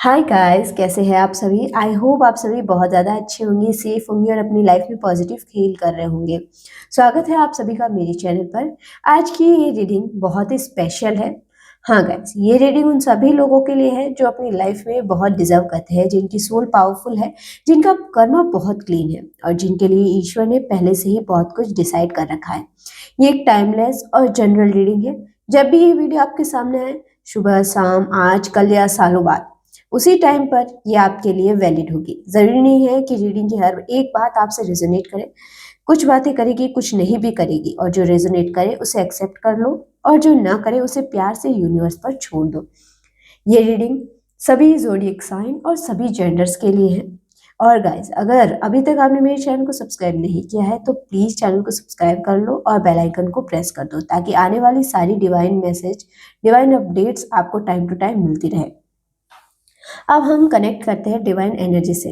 Hi guys, कैसे हैं आप सभी। आई होप आप सभी बहुत ज़्यादा अच्छे होंगे, सेफ होंगे और अपनी लाइफ में पॉजिटिव फील कर रहे होंगे। स्वागत है आप सभी का मेरे चैनल पर। आज की ये रीडिंग बहुत ही स्पेशल है। हाँ गाइस, ये रीडिंग उन सभी लोगों के लिए है जो अपनी लाइफ में बहुत डिजर्व करते हैं, जिनकी सोल पावरफुल है, जिनका कर्मा बहुत क्लीन है और जिनके लिए ईश्वर ने पहले से ही बहुत कुछ डिसाइड कर रखा है। ये एक टाइमलेस और जनरल रीडिंग है। जब भी ये वीडियो आपके सामने आए, सुबह, शाम, आज, कल या सालों बाद, उसी टाइम पर ये आपके लिए वैलिड होगी। जरूरी नहीं है कि रीडिंग की हर एक बात आपसे रेजोनेट करे। कुछ बातें करेगी, कुछ नहीं भी करेगी, और जो रेजोनेट करे उसे एक्सेप्ट कर लो और जो ना करे उसे प्यार से यूनिवर्स पर छोड़ दो। ये रीडिंग सभी ज़ोडिएक साइन और सभी जेंडर्स के लिए है। और गाइस, अगर अभी तक आपने मेरे चैनल को सब्सक्राइब नहीं किया है तो प्लीज़ चैनल को सब्सक्राइब कर लो और बेल आइकन को प्रेस कर दो, ताकि आने वाली सारी डिवाइन मैसेज, डिवाइन अपडेट्स आपको टाइम टू टाइम मिलती रहे। अब हम कनेक्ट करते हैं डिवाइन एनर्जी से।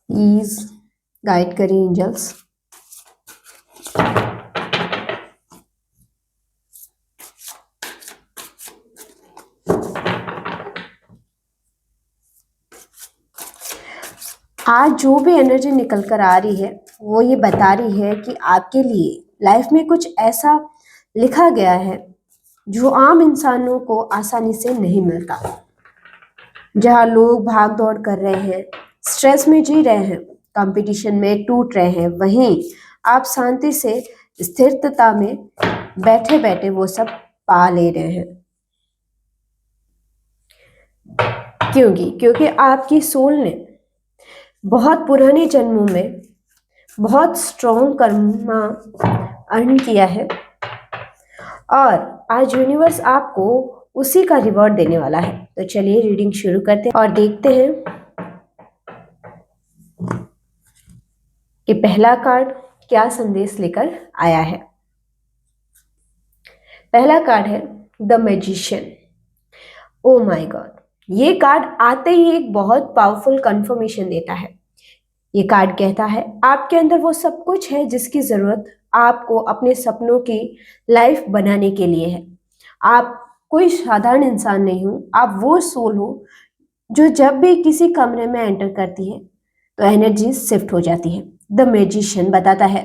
प्लीज गाइड करें एंजल्स। आज जो भी एनर्जी निकल कर आ रही है वो ये बता रही है कि आपके लिए लाइफ में कुछ ऐसा लिखा गया है जो आम इंसानों को आसानी से नहीं मिलता। जहाँ लोग भाग दौड़ कर रहे हैं, स्ट्रेस में जी रहे हैं, कंपटीशन में टूट रहे हैं, वहीं आप शांति से स्थिरता में बैठे बैठे वो सब पा ले रहे हैं। क्योंकि आपकी सोल ने बहुत पुराने जन्मों में बहुत स्ट्रॉन्ग कर्मा अर्न किया है और आज यूनिवर्स आपको उसी का रिवॉर्ड देने वाला है। तो चलिए रीडिंग शुरू करते हैं और देखते हैं कि पहला कार्ड क्या संदेश लेकर आया है। पहला कार्ड है the magician. Oh my God, ये कार्ड आते ही एक बहुत पावरफुल कंफर्मेशन देता है। ये कार्ड कहता है आपके अंदर वो सब कुछ है जिसकी जरूरत आपको अपने सपनों की लाइफ बनाने के लिए है। आप कोई साधारण इंसान नहीं हो, आप वो सोल हो जो जब भी किसी कमरे में एंटर करती है तो एनर्जी शिफ्ट हो जाती है। द मैजिशियन बताता है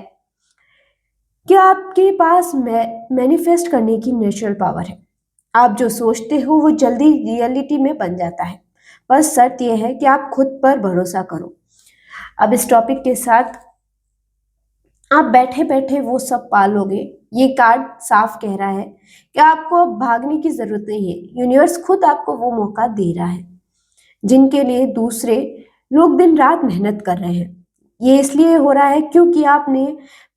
कि आपके पास मैनिफेस्ट करने की नेचुरल पावर है। आप जो सोचते हो वो जल्दी रियलिटी में बन जाता है। बस शर्त यह है कि आप खुद पर भरोसा करो। अब इस टॉपिक के साथ आप बैठे बैठे वो सब पालोगे। ये कार्ड साफ कह रहा है कि आपको अब भागने की जरूरत नहीं है। यूनिवर्स खुद आपको वो मौका दे रहा है जिनके लिए दूसरे लोग दिन रात मेहनत कर रहे हैं। ये इसलिए हो रहा है क्योंकि आपने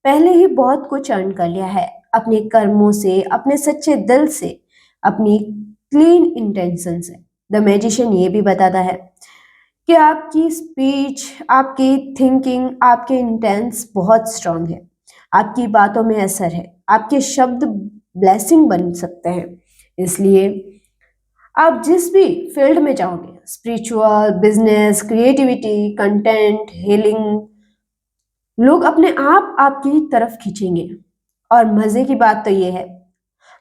पहले ही बहुत कुछ अर्न कर लिया है, अपने कर्मों से, अपने सच्चे दिल से, अपनी क्लीन इंटेंशन से। द मैजिशियन ये भी बताता है कि आपकी स्पीच, आपकी थिंकिंग, आपके इंटेंस बहुत स्ट्रांग है। आपकी बातों में असर है, आपके शब्द ब्लेसिंग बन सकते हैं। इसलिए आप जिस भी फील्ड में जाओगे, spiritual, business, creativity, content, healing, लोग अपने आप आपकी तरफ खींचेंगे। और मजे की बात तो ये है,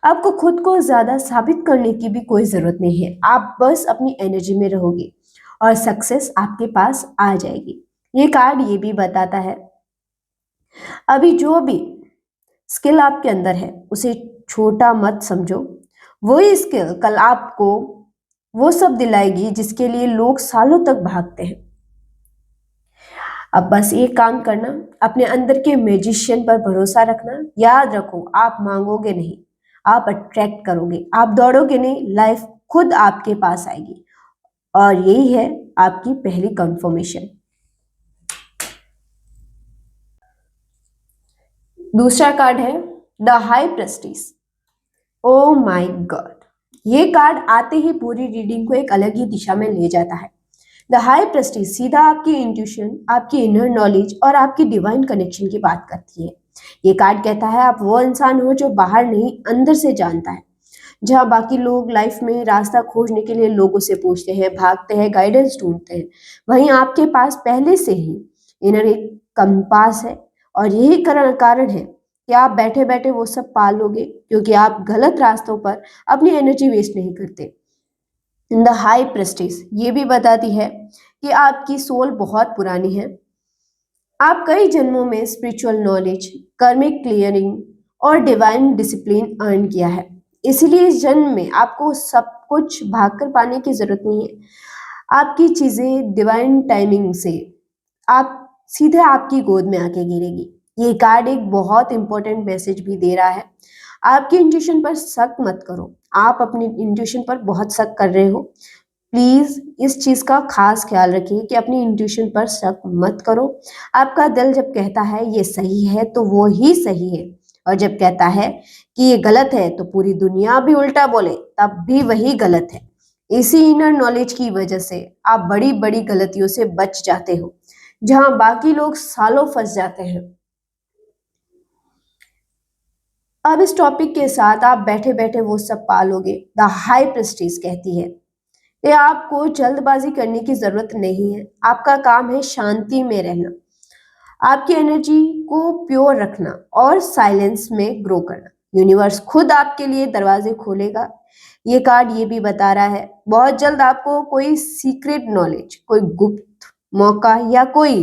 आपको खुद को ज्यादा साबित करने की भी कोई जरूरत नहीं है। आप बस अपनी एनर्जी में रहोगे और सक्सेस आपके पास आ जाएगी। ये कार्ड ये भी बताता है अभी जो भी स्किल आपके अंदर है उसे छोटा मत समझो। वही स्किल कल आपको वो सब दिलाएगी जिसके लिए लोग सालों तक भागते हैं। अब बस एक काम करना, अपने अंदर के मैजिशियन पर भरोसा रखना। याद रखो, आप मांगोगे नहीं, आप अट्रैक्ट करोगे। आप दौड़ोगे नहीं, लाइफ खुद आपके पास आएगी। और यही है आपकी पहली कंफर्मेशन। दूसरा कार्ड है the high prestige. Oh my God, ये कार्ड आते ही पूरी रीडिंग को एक अलग ही दिशा में ले जाता है। द हाई प्रेस्टिस सीधा आपकी इंट्यूशन, आपकी इनर नॉलेज और आपकी डिवाइन कनेक्शन की बात करती है। ये कार्ड कहता है आप वो इंसान हो जो बाहर नहीं अंदर से जानता है। जहाँ बाकी लोग लाइफ में रास्ता खोजने के लिए लोगों से पूछते हैं, भागते हैं, गाइडेंस ढूंढते हैं, वहीं आपके पास पहले से ही इनर एक कंपास है और यही कारण है कि आप बैठे बैठे वो सब पा लोगे, क्योंकि आप गलत रास्तों पर अपनी एनर्जी वेस्ट नहीं करते। इन द हाई प्रेस्टीज ये भी बताती है कि आपकी सोल बहुत पुरानी है। आप कई जन्मों में स्पिरिचुअल नॉलेज, कर्मिक क्लियरिंग और डिवाइन डिसिप्लिन अर्न किया है। इसीलिए इस जन्म में आपको सब कुछ भागकर पाने की जरूरत नहीं है। आपकी चीजें डिवाइन टाइमिंग से आप सीधे आपकी गोद में आके गिरेगी। ये कार्ड एक बहुत इंपॉर्टेंट मैसेज भी दे रहा है। आपकी इंट्यूशन पर शक मत करो। आप अपनी इंट्यूशन पर बहुत शक कर रहे हो। प्लीज इस चीज का खास ख्याल रखिए कि अपनी इंट्यूशन पर शक मत करो। आपका दिल जब कहता है ये सही है तो वो ही सही है, और जब कहता है कि ये गलत है तो पूरी दुनिया भी उल्टा बोले तब भी वही गलत है। इसी इनर नॉलेज की वजह से आप बड़ी बड़ी गलतियों से बच जाते हो, जहां बाकी लोग सालों फंस जाते हैं। अब इस टॉपिक के साथ आप बैठे बैठे वो सब पालोगे। द हाई प्रेस्टीज कहती है कि आपको जल्दबाजी करने की जरूरत नहीं है। आपका काम है शांति में रहना, आपकी एनर्जी को प्योर रखना और साइलेंस में ग्रो करना। यूनिवर्स खुद आपके लिए दरवाजे खोलेगा। ये कार्ड ये भी बता रहा है बहुत जल्द आपको कोई सीक्रेट नॉलेज, कोई गुप्त मौका या कोई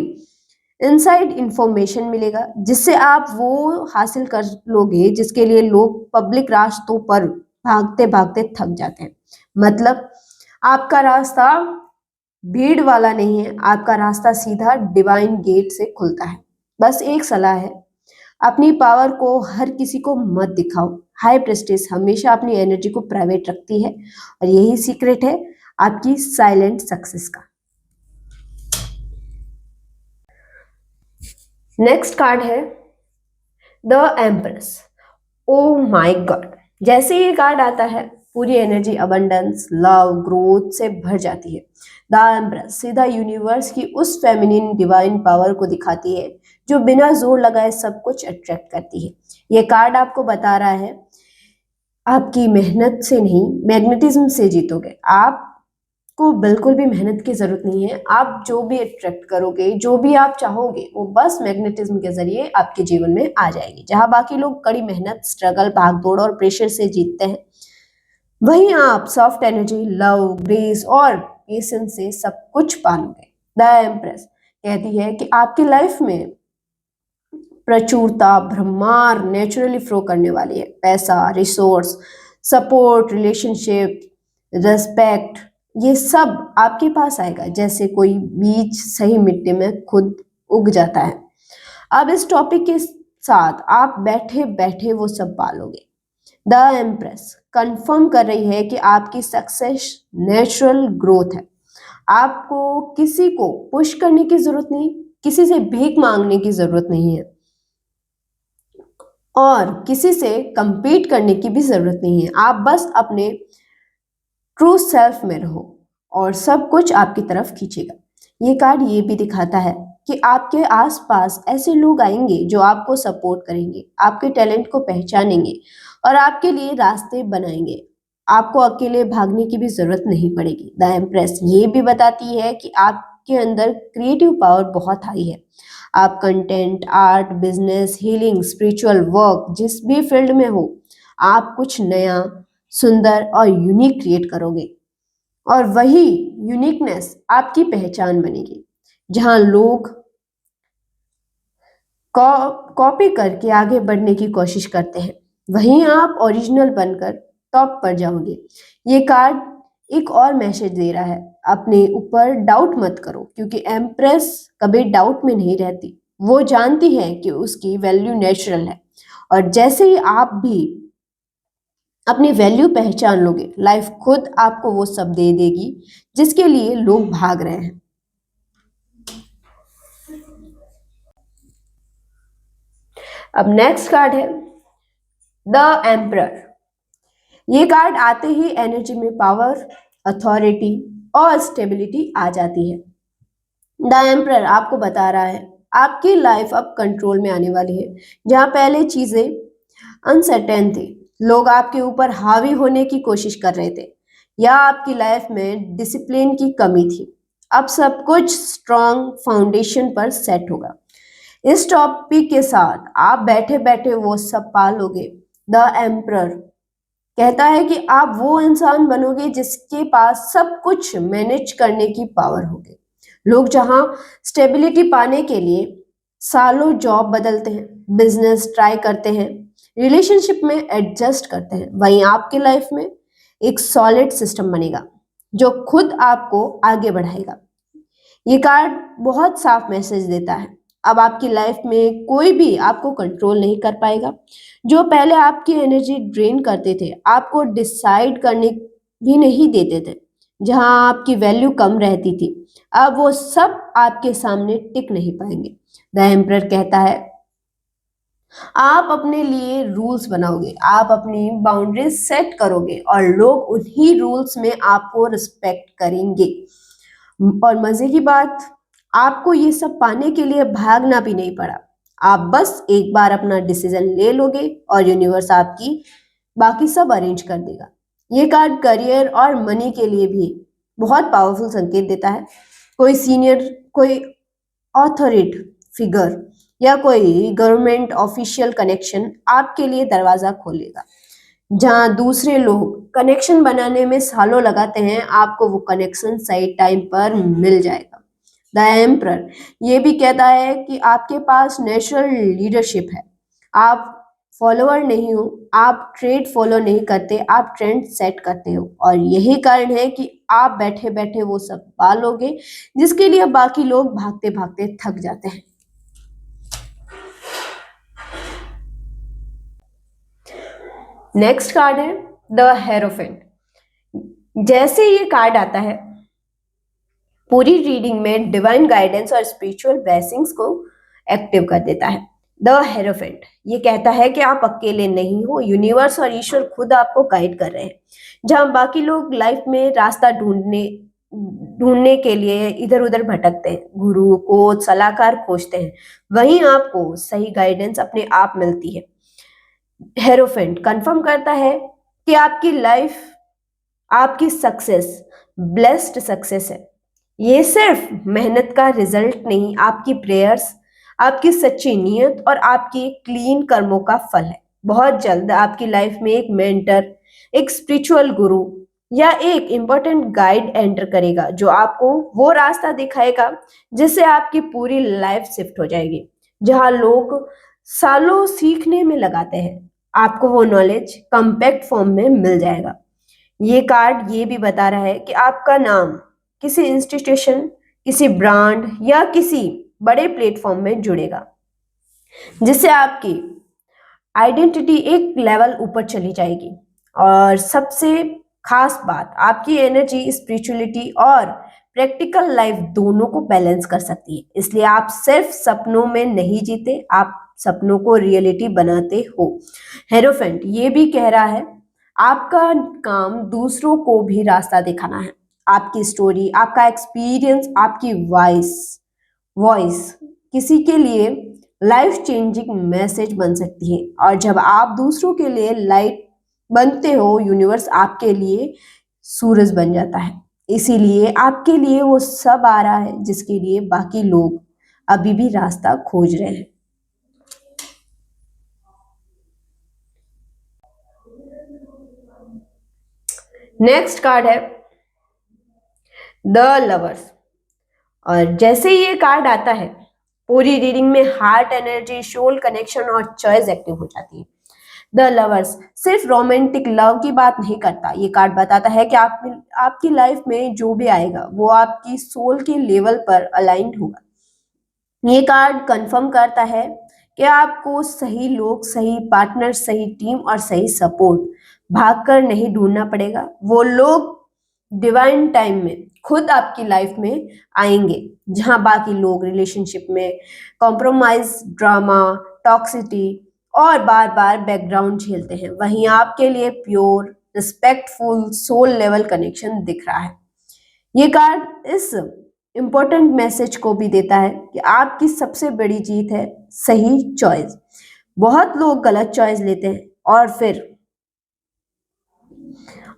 इनसाइड इंफॉर्मेशन मिलेगा, जिससे आप वो हासिल कर लोगे जिसके लिए लोग पब्लिक रास्तों पर भागते भागते थक जाते हैं। मतलब आपका रास्ता भीड़ वाला नहीं है, आपका रास्ता सीधा डिवाइन गेट से खुलता है। बस एक सलाह है, अपनी पावर को हर किसी को मत दिखाओ। हाई प्रेस्टिस हमेशा अपनी एनर्जी को प्राइवेट रखती है और यही सीक्रेट है आपकी साइलेंट सक्सेस का। नेक्स्ट कार्ड है the empress. Oh my God, जैसे ये कार्ड आता है पूरी एनर्जी अबंडेंस, लव, ग्रोथ से भर जाती है। द एम्प्रेस सीधा यूनिवर्स की उस फेमिनिन डिवाइन पावर को दिखाती है जो बिना जोर लगाए सब कुछ अट्रैक्ट करती है। ये कार्ड आपको बता रहा है आपकी मेहनत से नहीं, मैग्नेटिज्म से जीतोगे। आपको बिल्कुल भी मेहनत की जरूरत नहीं है। आप जो भी अट्रैक्ट करोगे, जो भी आप चाहोगे, वो बस मैग्नेटिज्म के जरिए आपके जीवन में आ जाएगी। जहां बाकी लोग कड़ी मेहनत, स्ट्रगल, भागदौड़ और प्रेशर से जीतते हैं, वहीं आप सॉफ्ट एनर्जी, लव, ग्रेस और पेशेंस से सब कुछ पालोगे। द एम्प्रेस कहती है कि आपकी लाइफ में प्रचुरता, ब्रह्मांड नेचुरली फ्लो करने वाली है। पैसा, रिसोर्स, सपोर्ट, रिलेशनशिप, रेस्पेक्ट, ये सब आपके पास आएगा जैसे कोई बीज सही मिट्टी में खुद उग जाता है। अब इस टॉपिक के साथ आप बैठे बैठे वो सब पालोगे। द एम्प्रेस कंफर्म कर रही है कि आपकी सक्सेस नेचुरल ग्रोथ है। आपको किसी को पुश करने की जरूरत नहीं, किसी से भीख मांगने की जरूरत नहीं है और किसी से compete करने की भी जरूरत नहीं है। आप बस अपने ट्रू सेल्फ में रहो और सब कुछ आपकी तरफ खींचेगा। ये कार्ड ये भी दिखाता है कि आपके आसपास ऐसे लोग आएंगे जो आपको सपोर्ट करेंगे, आपके टैलेंट को पहचानेंगे और आपके लिए रास्ते बनाएंगे। आपको अकेले भागने की भी जरूरत नहीं पड़ेगी। द एम्प्रेस ये भी बताती है कि आपके अंदर क्रिएटिव पावर बहुत हाई है। आप content, art, business, healing, spiritual work, जिस भी फील्ड में हो, आप कुछ नया, सुंदर और यूनिक क्रिएट करोगे और वही यूनिकनेस आपकी पहचान बनेगी। जहां लोग कॉपी करके आगे बढ़ने की कोशिश करते हैं, वहीं आप ओरिजिनल बनकर टॉप पर जाओगे। ये कार्ड एक और मैसेज दे रहा है, अपने ऊपर डाउट मत करो, क्योंकि एम्प्रेस कभी डाउट में नहीं रहती। वो जानती है कि उसकी वैल्यू नेचुरल है और जैसे ही आप भी अपनी वैल्यू पहचान लोगे, लाइफ खुद आपको वो सब दे देगी जिसके लिए लोग भाग रहे हैं। अब नेक्स्ट कार्ड है द एम्परर। ये कार्ड आते ही एनर्जी में पावर, अथॉरिटी और स्टेबिलिटी आ जाती है। द एम्परर आपको बता रहा है आपकी लाइफ अब कंट्रोल में आने वाली है। जहां पहले चीजें अनसर्टेन थी, लोग आपके ऊपर हावी होने की कोशिश कर रहे थे या आपकी लाइफ में डिसिप्लिन की कमी थी, अब सब कुछ स्ट्रॉन्ग फाउंडेशन पर सेट होगा। इस टॉपिक के साथ आप बैठे बैठे वो सब पालोगे। द एम्परर कहता है कि आप वो इंसान बनोगे जिसके पास सब कुछ मैनेज करने की पावर होगी। लोग जहां स्टेबिलिटी पाने के लिए सालों जॉब बदलते हैं, बिजनेस ट्राई करते हैं, रिलेशनशिप में एडजस्ट करते हैं, वहीं आपकी लाइफ में एक सॉलिड सिस्टम बनेगा जो खुद आपको आगे बढ़ाएगा। ये कार्ड बहुत साफ मैसेज देता है, अब आपकी लाइफ में कोई भी आपको कंट्रोल नहीं कर पाएगा। जो पहले आपकी एनर्जी ड्रेन करते थे, आपको डिसाइड करने भी नहीं देते थे, जहां आपकी वैल्यू कम रहती थी, अब वो सब आपके सामने टिक नहीं पाएंगे। द एम्परर कहता है आप अपने लिए रूल्स बनाओगे, आप अपनी बाउंड्रीज सेट करोगे और लोग उन्हीं रूल्स में आपको रिस्पेक्ट करेंगे। और मजे की बात, आपको ये सब पाने के लिए भागना भी नहीं पड़ा। आप बस एक बार अपना डिसीजन ले लोगे और यूनिवर्स आपकी बाकी सब अरेंज कर देगा। ये कार्ड करियर और मनी के लिए भी बहुत पावरफुल संकेत देता है। कोई सीनियर, कोई ऑथोरिटी फिगर या कोई गवर्नमेंट ऑफिशियल कनेक्शन आपके लिए दरवाजा खोलेगा। जहां दूसरे लोग कनेक्शन बनाने में सालों लगाते हैं, आपको वो कनेक्शन सही टाइम पर मिल जाएगा। द एम्परर ये भी कहता है कि आपके पास नेचुरल लीडरशिप है। आप फॉलोअर नहीं हो, आप ट्रेड फॉलो नहीं करते, आप ट्रेंड सेट करते हो, और यही कारण है कि आप बैठे बैठे वो सब पालोगे जिसके लिए बाकी लोग भागते भागते थक जाते हैं। नेक्स्ट कार्ड है द हेरोफेंट। जैसे ये कार्ड आता है, पूरी रीडिंग में डिवाइन गाइडेंस और स्पिरिचुअल ब्लेसिंग्स को एक्टिव कर देता है। द हेरोफेंट ये कहता है कि आप अकेले नहीं हो, यूनिवर्स और ईश्वर खुद आपको गाइड कर रहे हैं। जहां बाकी लोग लाइफ में रास्ता ढूंढने ढूंढने के लिए इधर उधर भटकते हैं, गुरु कोच सलाहकार खोजते हैं, वहीं आपको सही गाइडेंस अपने आप मिलती है। हेरोफेंट कंफर्म करता है कि आपकी लाइफ, आपकी सक्सेस ब्लेस्ड सक्सेस है। ये सिर्फ मेहनत का रिजल्ट नहीं, आपकी प्रेयर्स, आपकी सच्ची नीयत और आपकी क्लीन कर्मों का फल है। बहुत जल्द आपकी लाइफ में एक मेंटर, एक स्पिरिचुअल गुरु या एक इम्पोर्टेंट गाइड एंटर करेगा जो आपको वो रास्ता दिखाएगा जिससे आपकी पूरी लाइफ शिफ्ट हो जाएगी। जहां लोग सालों सीखने में लगाते हैं, आपको वो नॉलेज कॉम्पैक्ट फॉर्म में मिल जाएगा। ये कार्ड ये भी बता रहा है कि आपका नाम किसी इंस्टीट्यूशन, किसी ब्रांड या किसी बड़े प्लेटफॉर्म में जुड़ेगा, जिससे आपकी आइडेंटिटी एक लेवल ऊपर चली जाएगी। और सबसे खास बात, आपकी एनर्जी स्पिरिचुअलिटी और प्रैक्टिकल लाइफ दोनों को बैलेंस कर सकती है। इसलिए आप सिर्फ सपनों में नहीं जीते, आप सपनों को रियलिटी बनाते हो। हेरोफेंट ये भी कह रहा है आपका काम दूसरों को भी रास्ता दिखाना है। आपकी स्टोरी, आपका एक्सपीरियंस, आपकी वॉइस वॉइस किसी के लिए लाइफ चेंजिंग मैसेज बन सकती है। और जब आप दूसरों के लिए लाइट बनते हो, यूनिवर्स आपके लिए सूरज बन जाता है। इसीलिए आपके लिए वो सब आ रहा है जिसके लिए बाकी लोग अभी भी रास्ता खोज रहे हैं। नेक्स्ट कार्ड है द लवर्स। और जैसे ही ये कार्ड आता है, पूरी रीडिंग में हार्ट एनर्जी, सोल कनेक्शन और चॉइस एक्टिव हो जाती है। द लवर्स सिर्फ रोमांटिक लव की बात नहीं करता, ये कार्ड बताता है कि आपकी लाइफ में जो भी आएगा वो आपकी सोल के लेवल पर अलाइंड होगा। ये कार्ड कंफर्म करता है कि आपको सही लोग, सही पार्टनर, सही टीम और सही सपोर्ट भागकर नहीं ढूंढना पड़ेगा। वो लोग डिवाइन टाइम में खुद आपकी लाइफ में आएंगे। जहां बाकी लोग रिलेशनशिप में कॉम्प्रोमाइज, ड्रामा, टॉक्सिटी और बार बार बैकग्राउंड झेलते हैं, वहीं आपके लिए pure, respectful, soul level connection दिख रहा है। ये कार्ड इस इम्पोर्टेंट मैसेज को भी देता है कि आपकी सबसे बड़ी जीत है सही चॉइस। बहुत लोग गलत चॉइस लेते हैं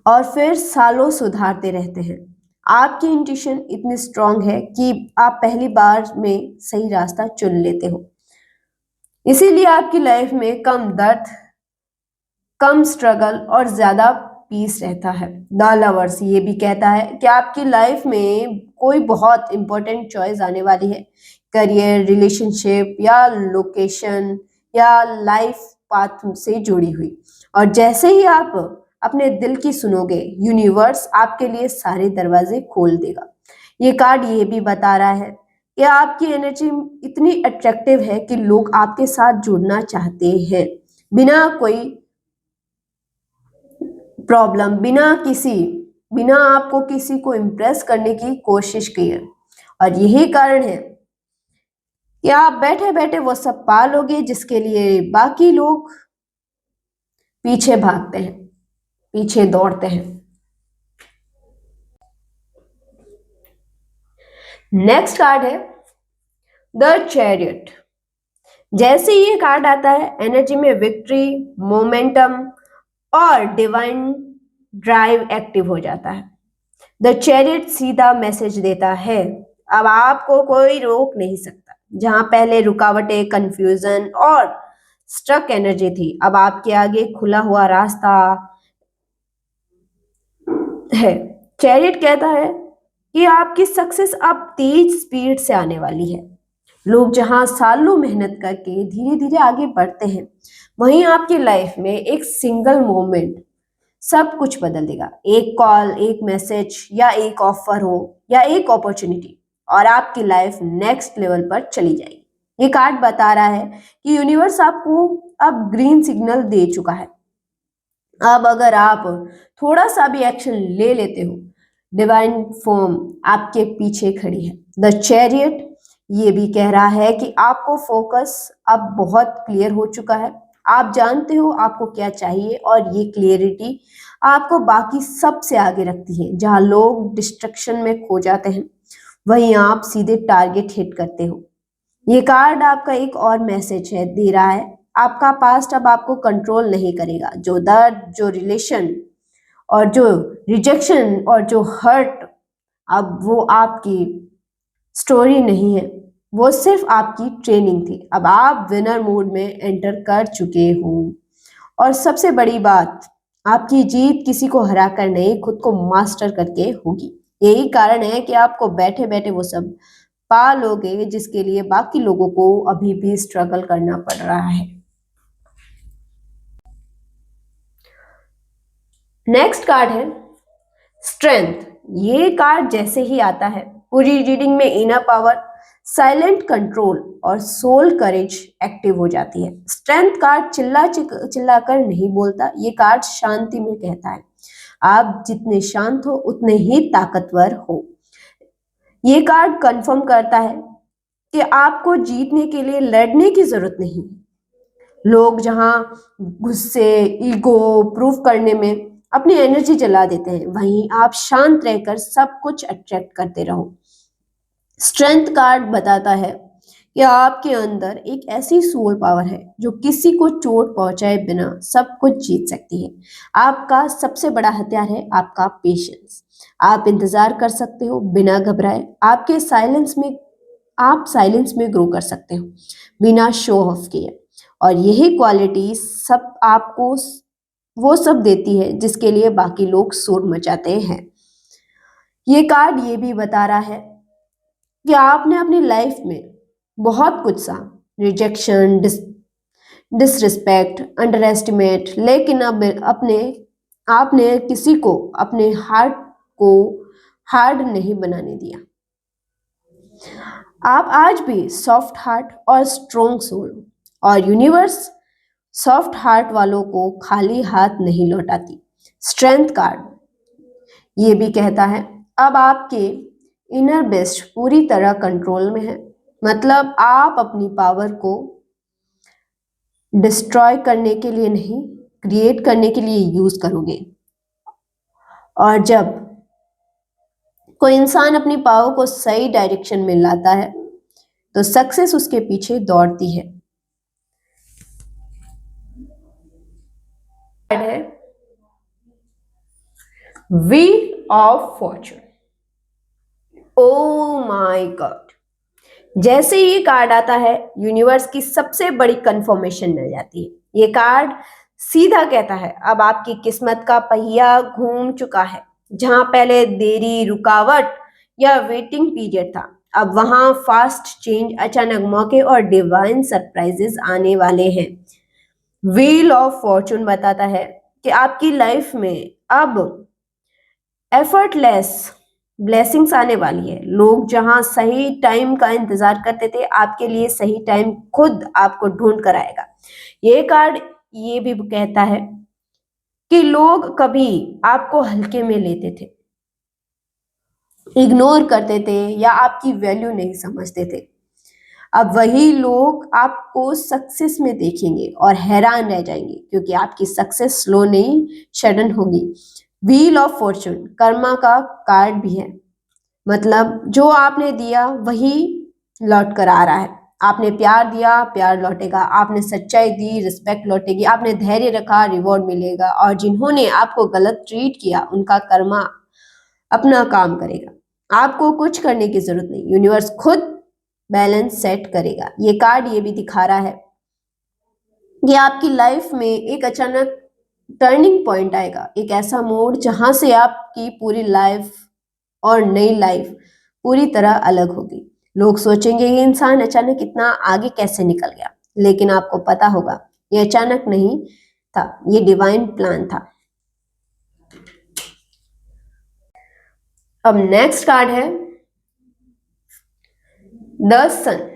और फिर सालों सुधारते रहते हैं। आपकी इंट्यूशन इतनी स्ट्रांग है कि आप पहली बार में सही रास्ता चुन लेते हो। इसीलिए आपकी लाइफ में कम दर्द, कम स्ट्रगल और ज्यादा पीस रहता है। द लवर्स ये भी कहता है कि आपकी लाइफ में कोई बहुत इंपॉर्टेंट चॉइस आने वाली है, करियर, रिलेशनशिप या लोकेशन या लाइफ पाथ से जुड़ी हुई। और जैसे ही आप अपने दिल की सुनोगे, यूनिवर्स आपके लिए सारे दरवाजे खोल देगा। ये कार्ड ये भी बता रहा है कि आपकी एनर्जी इतनी अट्रैक्टिव है कि लोग आपके साथ जुड़ना चाहते हैं, बिना कोई प्रॉब्लम, बिना आपको किसी को इम्प्रेस करने की कोशिश की है। और यही कारण है कि आप बैठे बैठे वो सब पा लोगे जिसके लिए बाकी लोग पीछे भागते हैं, पीछे दौड़ते हैं। नेक्स्ट कार्ड है द चैरियट। जैसे ये कार्ड आता है, एनर्जी में विक्ट्री, मोमेंटम और डिवाइन ड्राइव एक्टिव हो जाता है। द चैरियट सीधा मैसेज देता है, अब आपको कोई रोक नहीं सकता। जहां पहले रुकावटें, कंफ्यूजन और स्ट्रक एनर्जी थी, अब आपके आगे खुला हुआ रास्ता है। चैरियट कहता है कि आपकी सक्सेस अब तेज स्पीड से आने वाली है। लोग जहां सालों मेहनत करके धीरे धीरे आगे बढ़ते हैं, वहीं आपकी लाइफ में एक सिंगल मोमेंट सब कुछ बदल देगा। एक कॉल, एक मैसेज या एक ऑफर हो या एक अपॉर्चुनिटी, और आपकी लाइफ नेक्स्ट लेवल पर चली जाएगी। ये कार्ड बता रहा है कि यूनिवर्स आपको अब ग्रीन सिग्नल दे चुका है। अब अगर आप थोड़ा सा भी एक्शन ले लेते हो, डिवाइन फॉर्म आपके पीछे खड़ी है। द चैरियट ये भी कह रहा है कि आपको फोकस अब बहुत क्लियर हो चुका है। आप जानते हो आपको क्या चाहिए, और ये क्लियरिटी आपको बाकी सब से आगे रखती है। जहां लोग डिस्ट्रक्शन में खो जाते हैं, वहीं आप सीधे टारगेट हिट करते हो। ये कार्ड आपका एक और मैसेज है, दे रहा है, आपका पास्ट अब आपको कंट्रोल नहीं करेगा। जो दर्द, जो रिलेशन और जो रिजेक्शन और जो हर्ट, अब वो आपकी स्टोरी नहीं है, वो सिर्फ आपकी ट्रेनिंग थी। अब आप विनर मोड में एंटर कर चुके हो। और सबसे बड़ी बात, आपकी जीत किसी को हरा कर नहीं, खुद को मास्टर करके होगी। यही कारण है कि आपको बैठे बैठे वो सब पा लोगे जिसके लिए बाकी लोगों को अभी भी स्ट्रगल करना पड़ रहा है। नेक्स्ट कार्ड है स्ट्रेंथ। ये कार्ड जैसे ही आता है, पूरी रीडिंग में इनर पावर, साइलेंट कंट्रोल और सोल करेज एक्टिव हो जाती है। स्ट्रेंथ कार्ड चिल्ला कर नहीं बोलता, ये कार्ड शांति में कहता है, आप जितने शांत हो उतने ही ताकतवर हो। ये कार्ड कंफर्म करता है कि आपको जीतने के लिए लड़ने की जरूरत नहीं। लोग जहां गुस्से, ईगो प्रूफ करने में अपनी एनर्जी जला देते हैं, वहीं आप शांत रहकर सब कुछ अट्रैक्ट करते रहो। स्ट्रेंथ कार्ड बताता है कि आपके अंदर एक ऐसी सोल पावर है जो किसी को चोट पहुंचाए बिना सब कुछ जीत सकती है। आपका सबसे बड़ा हथियार है आपका पेशेंस। आप इंतजार कर सकते हो बिना घबराए। आप साइलेंस में ग्रो कर सकते हो बिना शो ऑफ किए। और यही क्वालिटी सब आपको वो सब देती है जिसके लिए बाकी लोग शोर मचाते हैं। ये कार्ड ये भी बता रहा है कि आपने अपनी लाइफ में बहुत कुछ सहा, रिजेक्शन, डिसरिस्पेक्ट, अंडर एस्टिमेट, लेकिन अब अपने आपने किसी को अपने हार्ट को हार्ड नहीं बनाने दिया। आप आज भी सॉफ्ट हार्ट और स्ट्रोंग सोल, और यूनिवर्स सॉफ्ट हार्ट वालों को खाली हाथ नहीं लौटाती। स्ट्रेंथ कार्ड ये भी कहता है, अब आपके इनर बेस्ट पूरी तरह कंट्रोल में है। मतलब आप अपनी पावर को डिस्ट्रॉय करने के लिए नहीं, क्रिएट करने के लिए यूज करोगे। और जब कोई इंसान अपनी पावर को सही डायरेक्शन में लाता है, तो सक्सेस उसके पीछे दौड़ती है। Wheel of Fortune. Oh my God, जैसे ही ये कार्ड आता है यूनिवर्स की सबसे बड़ी कंफर्मेशन मिल जाती है। ये कार्ड सीधा कहता है अब आपकी किस्मत का पहिया घूम चुका है। जहां पहले देरी, रुकावट या वेटिंग पीरियड था, अब वहां फास्ट चेंज, अचानक मौके और डिवाइन सरप्राइजेस आने वाले हैं। व्हील ऑफ फॉर्चून बताता है कि आपकी लाइफ में अब एफर्टलेस ब्लेसिंग्स आने वाली है। लोग जहां सही टाइम का इंतजार करते थे, आपके लिए सही टाइम खुद आपको ढूंढ कर आएगा। ये कार्ड ये भी कहता है कि लोग कभी आपको हल्के में लेते थे, इग्नोर करते थे या आपकी वैल्यू नहीं समझते थे। अब वही लोग आपको सक्सेस में देखेंगे और हैरान रह जाएंगे, क्योंकि आपकी सक्सेस स्लो नहीं, सडन होगी। व्हील ऑफ फॉर्चून कर्मा का कार्ड भी है, मतलब जो आपने दिया वही लौट कर आ रहा है। आपने प्यार दिया, प्यार लौटेगा। आपने सच्चाई दी, रिस्पेक्ट लौटेगी। आपने धैर्य रखा, रिवॉर्ड मिलेगा। और जिन्होंने आपको गलत ट्रीट किया, उनका कर्मा अपना काम करेगा। आपको कुछ करने की जरूरत नहीं, यूनिवर्स खुद बैलेंस सेट करेगा। ये कार्ड ये भी दिखा रहा है कि आपकी लाइफ में एक अचानक टर्निंग पॉइंट आएगा, एक ऐसा मोड़ जहां से आपकी पूरी लाइफ और नई लाइफ पूरी तरह अलग होगी। लोग सोचेंगे ये इंसान अचानक इतना आगे कैसे निकल गया, लेकिन आपको पता होगा ये अचानक नहीं था, ये डिवाइन प्लान था। अब नेक्स्ट कार्ड है द सन।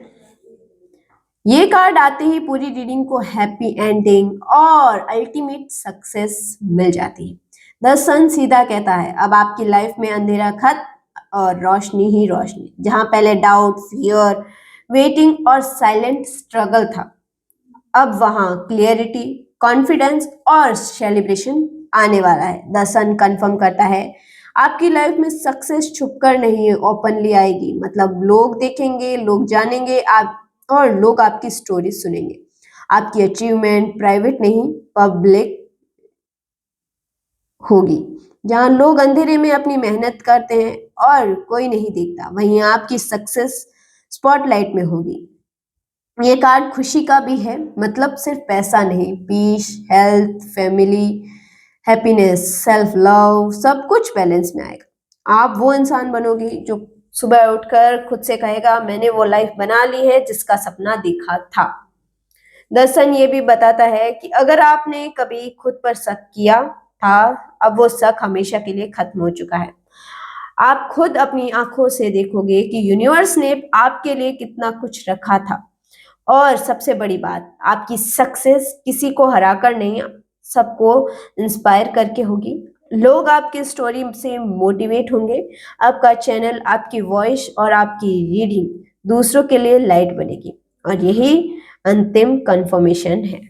ये कार्ड आते ही पूरी रीडिंग को हैप्पी एंडिंग और अल्टीमेट सक्सेस मिल जाती है। द सन सीधा कहता है अब आपकी लाइफ में अंधेरा खत्म और रोशनी ही रोशनी। जहां पहले डाउट, फियर, वेटिंग और साइलेंट स्ट्रगल था, अब वहां क्लियरिटी, कॉन्फिडेंस और सेलिब्रेशन आने वाला है। द सन कंफर्म करता है आपकी लाइफ में सक्सेस छुपकर नहीं, ओपनली आएगी। मतलब लोग देखेंगे, लोग जानेंगे आप, और लोग आपकी स्टोरी सुनेंगे। आपकी अचीवमेंट प्राइवेट नहीं, पब्लिक होगी। जहां लोग अंधेरे में अपनी मेहनत करते हैं और कोई नहीं देखता, वहीं आपकी सक्सेस स्पॉटलाइट में होगी। ये कार्ड खुशी का भी है, मतलब सिर्फ पैसा नहीं, peace, health, family, happiness, self love, सब कुछ बैलेंस में आएगा। आप वो इंसान बनोगे जो सुबह उठकर खुद से कहेगा मैंने वो लाइफ बना ली है जिसका सपना देखा था। दर्शन ये भी बताता है कि अगर आपने कभी खुद पर शक किया था, अब वो शक हमेशा के लिए खत्म हो चुका है। आप खुद अपनी आंखों से देखोगे कि यूनिवर्स ने आपके लिए कितना कुछ रखा था। और सबसे बड़ी बात, आपकी सक्सेस किसी को हराकर नहीं, सबको इंस्पायर करके होगी। लोग आपकी स्टोरी से मोटिवेट होंगे। आपका चैनल, आपकी वॉइस और आपकी रीडिंग दूसरों के लिए लाइट बनेगी, और यही अंतिम कंफर्मेशन है।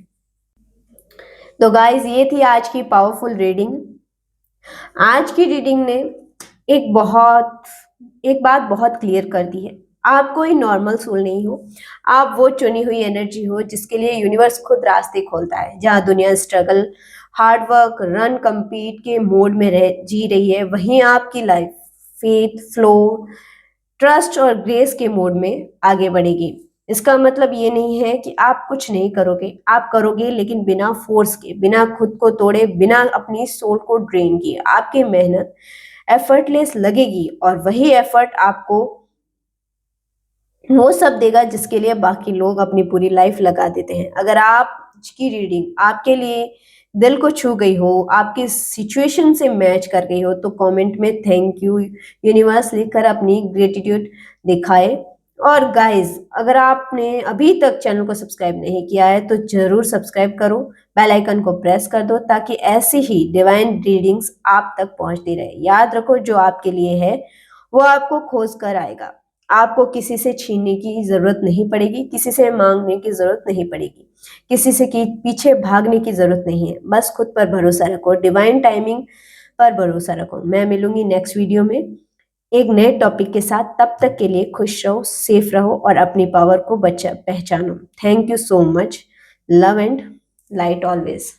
तो गाइज, ये थी आज की पावरफुल रीडिंग। आज की रीडिंग ने एक बात बहुत क्लियर कर दी है, आप कोई नॉर्मल सोल नहीं हो। आप वो चुनी हुई एनर्जी हो जिसके लिए यूनिवर्स खुद रास्ते खोलता है। जहाँ दुनिया स्ट्रगल, हार्डवर्क, रन, कम्पीट के मोड में जी रही है, वहीं आपकी लाइफ फेथ, फ्लो, ट्रस्ट और ग्रेस के मोड में आगे बढ़ेगी। इसका मतलब ये नहीं है कि आप कुछ नहीं करोगे, आप करोगे, लेकिन बिना फोर्स के, बिना खुद को तोड़े, बिना अपनी सोल को ड्रेन किए। आपकी मेहनत एफर्टलेस लगेगी, और वही एफर्ट आपको वो सब देगा जिसके लिए बाकी लोग अपनी पूरी लाइफ लगा देते हैं। अगर आप की रीडिंग आपके लिए दिल को छू गई हो, आपकी सिचुएशन से मैच कर गई हो, तो कमेंट में थैंक यू यूनिवर्स लिखकर अपनी ग्रेटिट्यूड दिखाए। और गाइस, अगर आपने अभी तक चैनल को सब्सक्राइब नहीं किया है तो जरूर सब्सक्राइब करो, बेल आइकन को प्रेस कर दो, ताकि ऐसी ही डिवाइन रीडिंग्स आप तक पहुंचती रहे। याद रखो, जो आपके लिए है वो आपको खोज कर आएगा। आपको किसी से छीनने की जरूरत नहीं पड़ेगी, किसी से मांगने की जरूरत नहीं पड़ेगी, किसी से पीछे भागने की जरूरत नहीं है। बस खुद पर भरोसा रखो, डिवाइन टाइमिंग पर भरोसा रखो। मैं मिलूंगी नेक्स्ट वीडियो में एक नए टॉपिक के साथ। तब तक के लिए खुश रहो, सेफ रहो और अपनी पावर को पहचानो। Thank you so much. Love and light always.